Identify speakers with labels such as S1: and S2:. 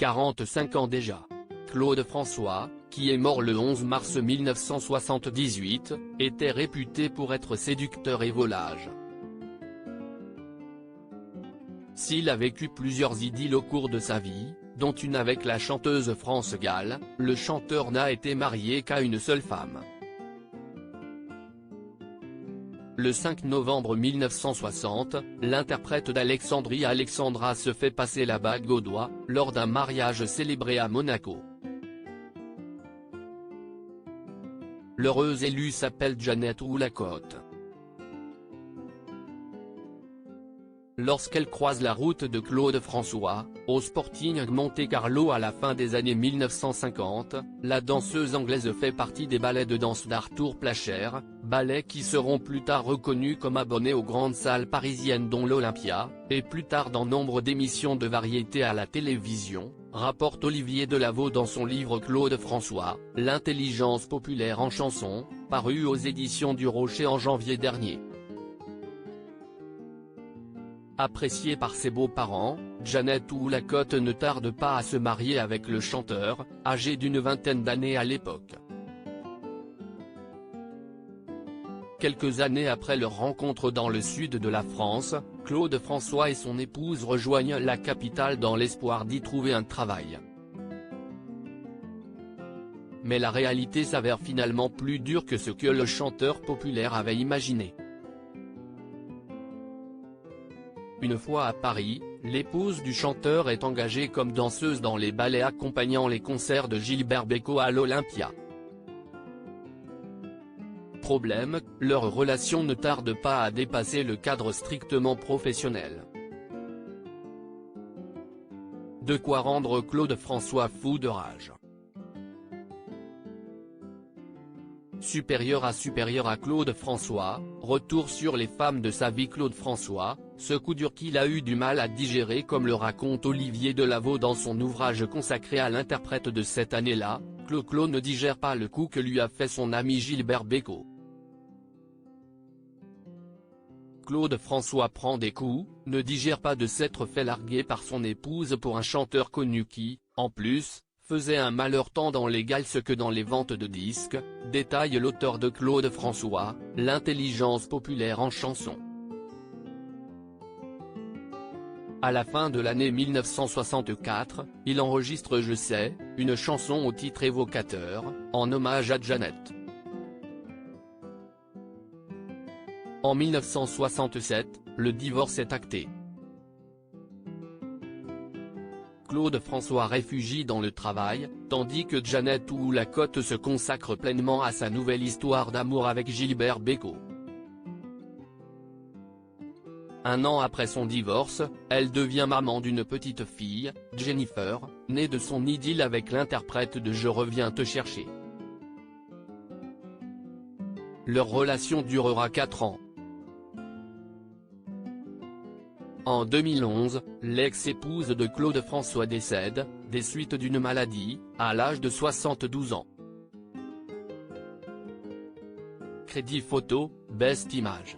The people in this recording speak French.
S1: 45 ans déjà. Claude François, qui est mort le 11 mars 1978, était réputé pour être séducteur et volage. S'il a vécu plusieurs idylles au cours de sa vie, dont une avec la chanteuse France Gall, le chanteur n'a été marié qu'à une seule femme. Le 5 novembre 1960, l'interprète d'Alexandrie Alexandra se fait passer la bague au doigt, lors d'un mariage célébré à Monaco. L'heureuse élue s'appelle Jeannette Houlacote. Lorsqu'elle croise la route de Claude François, au Sporting Monte-Carlo à la fin des années 1950, la danseuse anglaise fait partie des ballets de danse d'Arthur Placher, ballets qui seront plus tard reconnus comme abonnés aux grandes salles parisiennes dont l'Olympia, et plus tard dans nombre d'émissions de variété à la télévision, rapporte Olivier Delaveau dans son livre Claude François, l'intelligence populaire en chanson, paru aux éditions du Rocher en janvier dernier. Appréciée par ses beaux-parents, Jeannette Houlacote ne tarde pas à se marier avec le chanteur, âgé d'une vingtaine d'années à l'époque. Quelques années après leur rencontre dans le sud de la France, Claude François et son épouse rejoignent la capitale dans l'espoir d'y trouver un travail. Mais la réalité s'avère finalement plus dure que ce que le chanteur populaire avait imaginé. Une fois à Paris, l'épouse du chanteur est engagée comme danseuse dans les ballets accompagnant les concerts de Gilbert Bécaud à l'Olympia. Problème, leur relation ne tarde pas à dépasser le cadre strictement professionnel. De quoi rendre Claude François fou de rage. Supérieur à Claude François, retour sur les femmes de sa vie. Claude François, ce coup dur qu'il a eu du mal à digérer comme le raconte Olivier Delaveau dans son ouvrage consacré à l'interprète de cette année-là, Claude ne digère pas le coup que lui a fait son ami Gilbert Bécaud. Claude François prend des coups, ne digère pas de s'être fait larguer par son épouse pour un chanteur connu qui, en plus, faisait un malheur tant dans l'égal que dans les ventes de disques, détaille l'auteur de Claude François, l'intelligence populaire en chanson. À la fin de l'année 1964, il enregistre Je sais, une chanson au titre évocateur, en hommage à Jeannette. En 1967, le divorce est acté. Claude François réfugie dans le travail, tandis que Jeannette Houlacote se consacre pleinement à sa nouvelle histoire d'amour avec Gilbert Bécaud. Un an après son divorce, elle devient maman d'une petite fille, Jennifer, née de son idylle avec l'interprète de Je reviens te chercher. Leur relation durera 4 ans. En 2011, l'ex-épouse de Claude François décède, des suites d'une maladie, à l'âge de 72 ans. Crédit photo, Best Image.